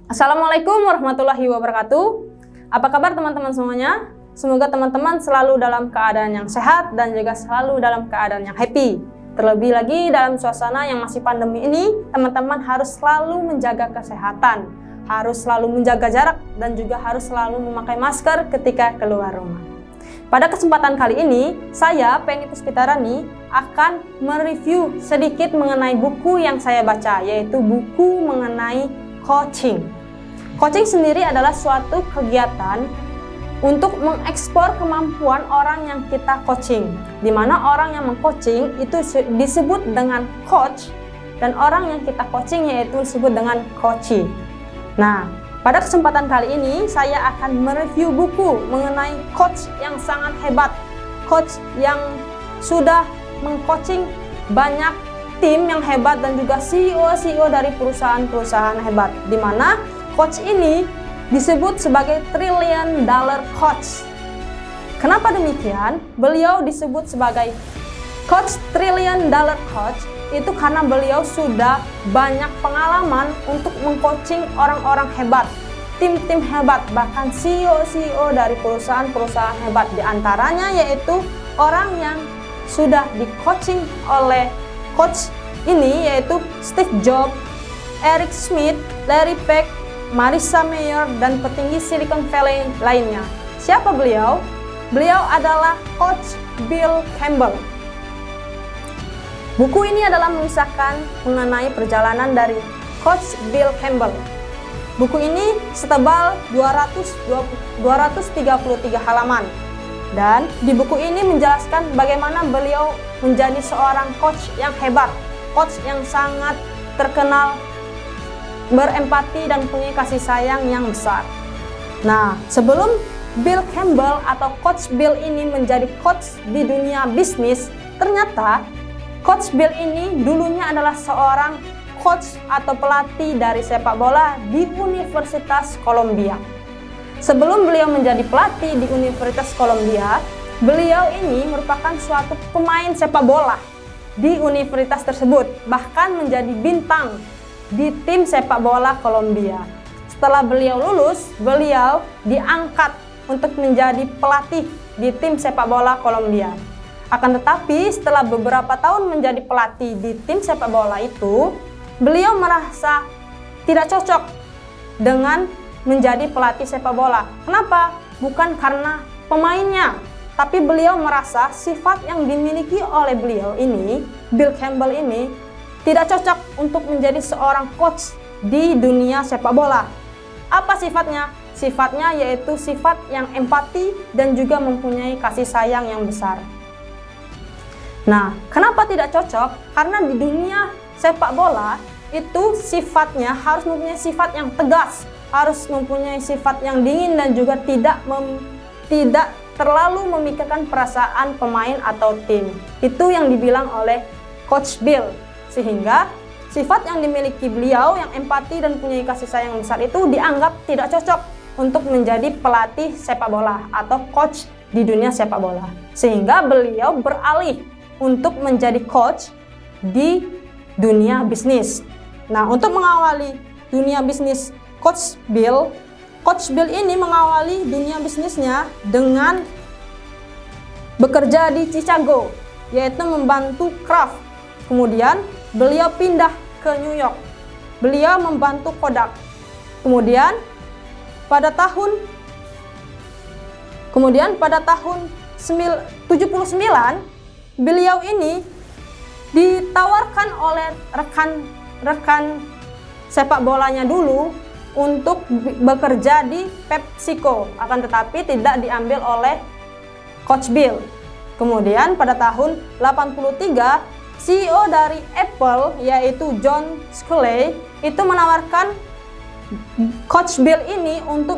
Assalamualaikum warahmatullahi wabarakatuh. Apa kabar teman-teman semuanya? Semoga teman-teman selalu dalam keadaan yang sehat dan juga selalu dalam keadaan yang happy. Terlebih lagi dalam suasana yang masih pandemi ini, teman-teman harus selalu menjaga kesehatan, harus selalu menjaga jarak, dan juga harus selalu memakai masker ketika keluar rumah. Pada kesempatan kali ini, saya, Penny Puspitarani, akan mereview sedikit mengenai buku yang saya baca, yaitu buku mengenai coaching. Coaching sendiri adalah suatu kegiatan untuk mengekspor kemampuan orang yang kita coaching, di mana orang yang mengcoaching itu disebut dengan coach, dan orang yang kita coaching yaitu disebut dengan coachee. Nah, pada kesempatan kali ini saya akan mereview buku mengenai coach yang sangat hebat, coach yang sudah mengcoaching banyak tim yang hebat dan juga CEO dari perusahaan-perusahaan hebat, di mana coach ini disebut sebagai $1 trillion coach. Kenapa demikian? Beliau disebut sebagai coach $1 trillion coach itu karena beliau sudah banyak pengalaman untuk mengcoaching orang-orang hebat, tim-tim hebat, bahkan CEO dari perusahaan-perusahaan hebat. Di antaranya yaitu orang yang sudah di-coaching oleh coach ini yaitu Steve Jobs, Eric Schmidt, Larry Page, Marissa Mayer, dan petinggi Silicon Valley lainnya. Siapa beliau? Beliau adalah Coach Bill Campbell. Buku ini adalah mengisahkan mengenai perjalanan dari Coach Bill Campbell. Buku ini setebal 233 halaman. Dan di buku ini menjelaskan bagaimana beliau menjadi seorang coach yang hebat, coach yang sangat terkenal, berempati dan punya kasih sayang yang besar. Nah, sebelum Bill Campbell atau Coach Bill ini menjadi coach di dunia bisnis, ternyata Coach Bill ini dulunya adalah seorang coach atau pelatih dari sepak bola di Universitas Columbia. Sebelum beliau menjadi pelatih di Universitas Columbia, beliau ini merupakan suatu pemain sepak bola di universitas tersebut, bahkan menjadi bintang di tim sepak bola Columbia. Setelah beliau lulus, beliau diangkat untuk menjadi pelatih di tim sepak bola Columbia. Akan tetapi setelah beberapa tahun menjadi pelatih di tim sepak bola itu, beliau merasa tidak cocok dengan menjadi pelatih sepak bola. Kenapa? Bukan karena pemainnya, tapi beliau merasa sifat yang dimiliki oleh beliau ini, Bill Campbell ini, tidak cocok untuk menjadi seorang coach di dunia sepak bola. Apa sifatnya? Sifatnya yaitu sifat yang empati dan juga mempunyai kasih sayang yang besar. Nah, kenapa tidak cocok? Karena di dunia sepak bola itu sifatnya harus mempunyai sifat yang tegas, harus mempunyai sifat yang dingin dan juga tidak terlalu memikirkan perasaan pemain atau tim. Itu yang dibilang oleh Coach Bill. Sehingga sifat yang dimiliki beliau yang empati dan punya kasih sayang besar itu dianggap tidak cocok untuk menjadi pelatih sepak bola atau coach di dunia sepak bola. Sehingga beliau beralih untuk menjadi coach di dunia bisnis. Nah, untuk mengawali dunia bisnis Coach Bill ini mengawali dunia bisnisnya dengan bekerja di Chicago, yaitu membantu Kraft. Kemudian beliau pindah ke New York. Beliau membantu Kodak. Kemudian pada tahun 79, beliau ini ditawarkan oleh rekan sepak bolanya dulu untuk bekerja di PepsiCo, akan tetapi tidak diambil oleh Coach Bill. Kemudian pada tahun 83, CEO dari Apple yaitu John Sculley itu menawarkan Coach Bill ini untuk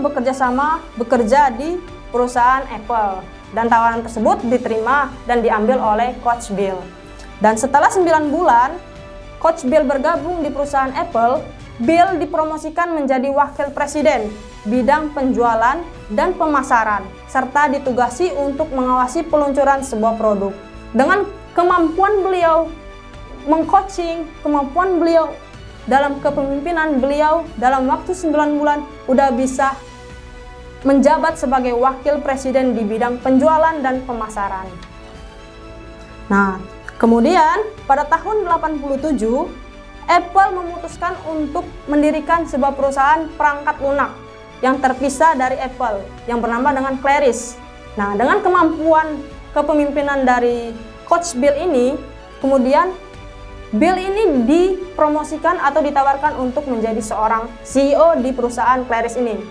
bekerja di perusahaan Apple, dan tawaran tersebut diterima dan diambil oleh Coach Bill. Dan setelah 9 bulan Coach Bill bergabung di perusahaan Apple, Bill dipromosikan menjadi wakil presiden bidang penjualan dan pemasaran, serta ditugasi untuk mengawasi peluncuran sebuah produk. Dengan kemampuan beliau mengcoaching, kemampuan beliau dalam kepemimpinan beliau dalam waktu 9 bulan udah bisa menjabat sebagai wakil presiden di bidang penjualan dan pemasaran. Nah, kemudian pada tahun 87 Apple memutuskan untuk mendirikan sebuah perusahaan perangkat lunak yang terpisah dari Apple yang bernama dengan Claris. Nah, dengan kemampuan kepemimpinan dari Coach Bill ini, kemudian Bill ini dipromosikan atau ditawarkan untuk menjadi seorang CEO di perusahaan Claris ini.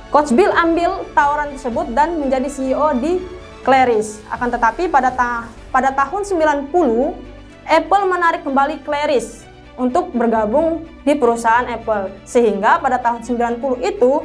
Coach Bill ambil tawaran tersebut dan menjadi CEO di Claris. Akan tetapi pada tahun 90, Apple menarik kembali Claris untuk bergabung di perusahaan Apple. Sehingga pada tahun 90 itu,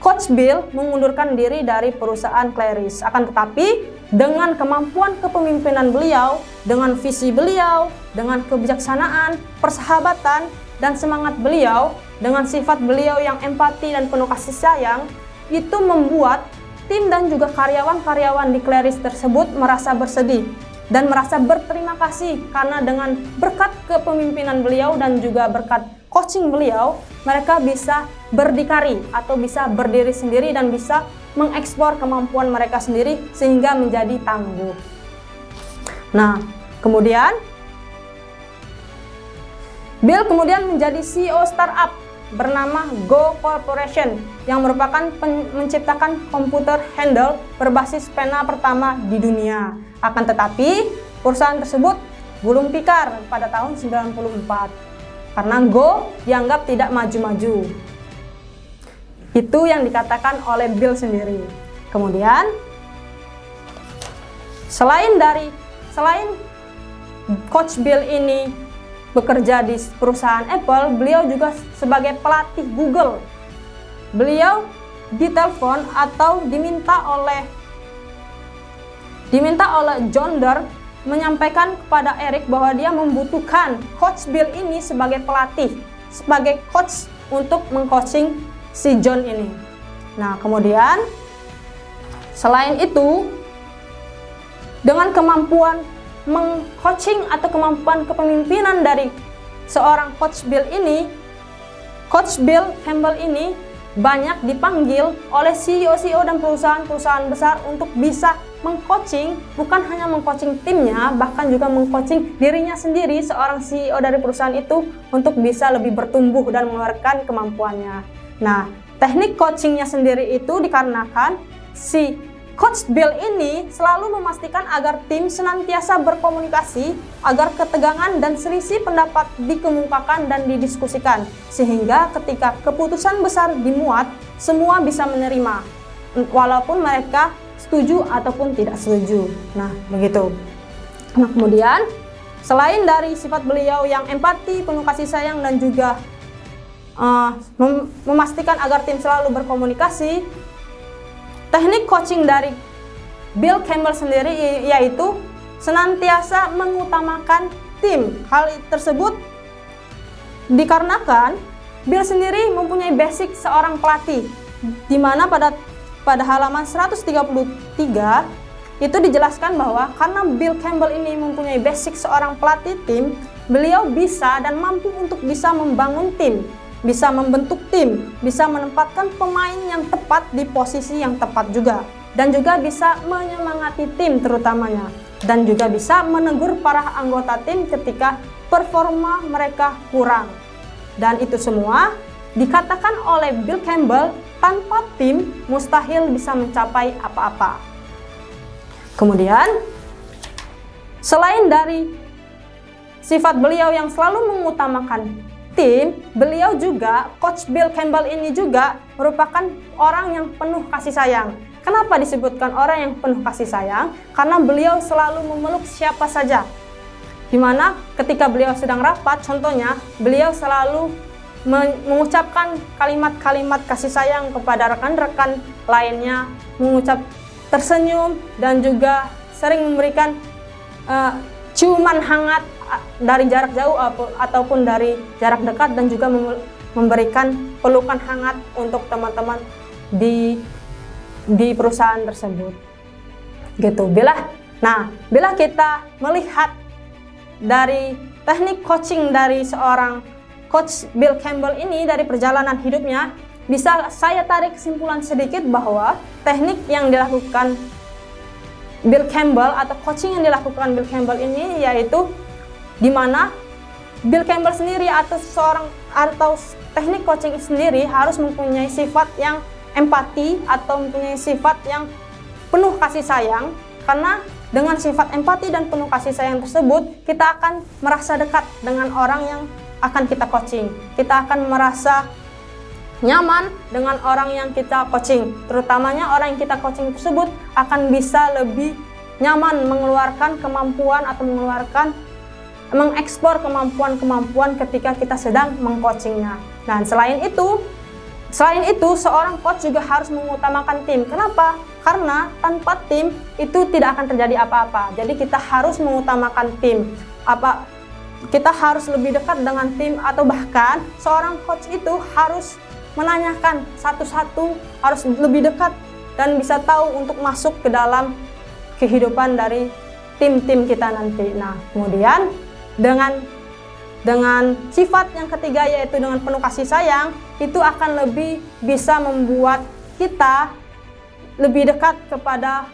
Coach Bill mengundurkan diri dari perusahaan Claris. Akan tetapi dengan kemampuan kepemimpinan beliau, dengan visi beliau, dengan kebijaksanaan, persahabatan, dan semangat beliau, dengan sifat beliau yang empati dan penuh kasih sayang, itu membuat tim dan juga karyawan-karyawan di Claris tersebut merasa bersedih dan merasa berterima kasih karena dengan berkat kepemimpinan beliau dan juga berkat coaching beliau, mereka bisa berdikari atau bisa berdiri sendiri dan bisa mengekspor kemampuan mereka sendiri sehingga menjadi tangguh. Nah, kemudian Bill kemudian menjadi CEO startup bernama Go Corporation yang merupakan menciptakan komputer handle berbasis pena pertama di dunia. Akan tetapi, perusahaan tersebut gulung tikar pada tahun 94 karena Go dianggap tidak maju-maju. Itu yang dikatakan oleh Bill sendiri. Kemudian, selain Coach Bill ini bekerja di perusahaan Apple, beliau juga sebagai pelatih Google. Beliau ditelepon atau diminta oleh John Doerr menyampaikan kepada Eric bahwa dia membutuhkan Coach Bill ini sebagai pelatih, sebagai coach untuk mengcoaching si John ini. Nah, kemudian selain itu, dengan kemampuan mengcoaching atau kemampuan kepemimpinan dari seorang Coach Bill ini, Coach Bill Campbell ini banyak dipanggil oleh CEO-CEO dan perusahaan-perusahaan besar untuk bisa mengcoaching, bukan hanya mengcoaching timnya, bahkan juga mengcoaching dirinya sendiri, seorang CEO dari perusahaan itu, untuk bisa lebih bertumbuh dan mengeluarkan kemampuannya. Nah, teknik coachingnya sendiri itu dikarenakan si Coach Bill ini selalu memastikan agar tim senantiasa berkomunikasi, agar ketegangan dan selisih pendapat dikemukakan dan didiskusikan, sehingga ketika keputusan besar dimuat, semua bisa menerima, walaupun mereka setuju ataupun tidak setuju. Nah, begitu. Nah, kemudian selain dari sifat beliau yang empati, penuh kasih sayang, dan juga memastikan agar tim selalu berkomunikasi, teknik coaching dari Bill Campbell sendiri yaitu senantiasa mengutamakan tim. Hal tersebut dikarenakan Bill sendiri mempunyai basic seorang pelatih, di mana pada halaman 133 itu dijelaskan bahwa karena Bill Campbell ini mempunyai basic seorang pelatih tim, beliau bisa dan mampu untuk bisa membangun tim, bisa membentuk tim, bisa menempatkan pemain yang tepat di posisi yang tepat juga, dan juga bisa menyemangati tim terutamanya, dan juga bisa menegur para anggota tim ketika performa mereka kurang. Dan itu semua dikatakan oleh Bill Campbell, tanpa tim mustahil bisa mencapai apa-apa. Kemudian, selain dari sifat beliau yang selalu mengutamakan tim, beliau juga, Coach Bill Campbell ini juga merupakan orang yang penuh kasih sayang. Kenapa disebutkan orang yang penuh kasih sayang? Karena beliau selalu memeluk siapa saja. Dimana ketika beliau sedang rapat, contohnya, beliau selalu mengucapkan kalimat-kalimat kasih sayang kepada rekan-rekan lainnya, mengucap tersenyum, dan juga sering memberikan ciuman hangat dari jarak jauh ataupun dari jarak dekat, dan juga memberikan pelukan hangat untuk teman-teman di perusahaan tersebut. Gitu. Bila kita melihat dari teknik coaching dari seorang Coach Bill Campbell ini dari perjalanan hidupnya, bisa saya tarik kesimpulan sedikit bahwa teknik yang dilakukan Bill Campbell atau coaching yang dilakukan Bill Campbell ini yaitu di mana Bill Campbell sendiri atau teknik coaching sendiri harus mempunyai sifat yang empati atau mempunyai sifat yang penuh kasih sayang, karena dengan sifat empati dan penuh kasih sayang tersebut kita akan merasa dekat dengan orang yang akan kita coaching. Kita akan merasa nyaman dengan orang yang kita coaching, terutamanya orang yang kita coaching tersebut akan bisa lebih nyaman mengeluarkan kemampuan atau mengekspor kemampuan-kemampuan ketika kita sedang mengcoachingnya. Dan selain itu seorang coach juga harus mengutamakan tim. Kenapa? Karena tanpa tim itu tidak akan terjadi apa-apa. Jadi kita harus mengutamakan tim. Kita harus lebih dekat dengan tim, atau bahkan seorang coach itu harus menanyakan satu-satu, harus lebih dekat dan bisa tahu untuk masuk ke dalam kehidupan dari tim-tim kita nanti. Nah, kemudian dengan sifat yang ketiga yaitu dengan penuh kasih sayang, itu akan lebih bisa membuat kita lebih dekat kepada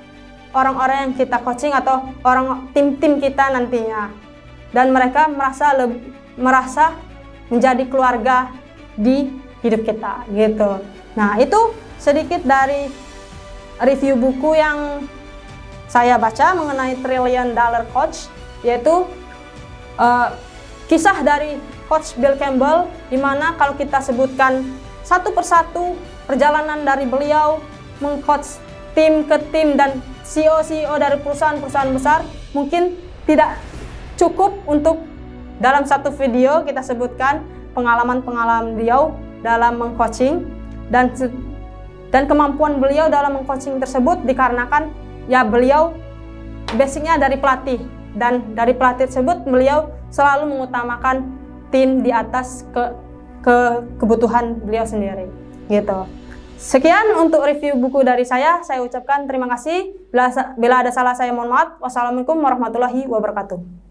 orang-orang yang kita coaching atau tim-tim kita nantinya, dan mereka merasa menjadi keluarga di hidup kita gitu. Nah, itu sedikit dari review buku yang saya baca mengenai Trillion Dollar Coach, yaitu kisah dari Coach Bill Campbell, di mana kalau kita sebutkan satu persatu perjalanan dari beliau mengcoach tim ke tim dan CEO dari perusahaan-perusahaan besar, mungkin tidak cukup untuk dalam satu video kita sebutkan pengalaman-pengalaman beliau dalam mengcoaching dan kemampuan beliau dalam mengcoaching tersebut dikarenakan ya beliau basicnya dari pelatih, dan dari pelatih tersebut beliau selalu mengutamakan tim di atas kebutuhan beliau sendiri gitu. Sekian untuk review buku dari saya ucapkan terima kasih. Bila ada salah saya mohon maaf. Wassalamualaikum warahmatullahi wabarakatuh.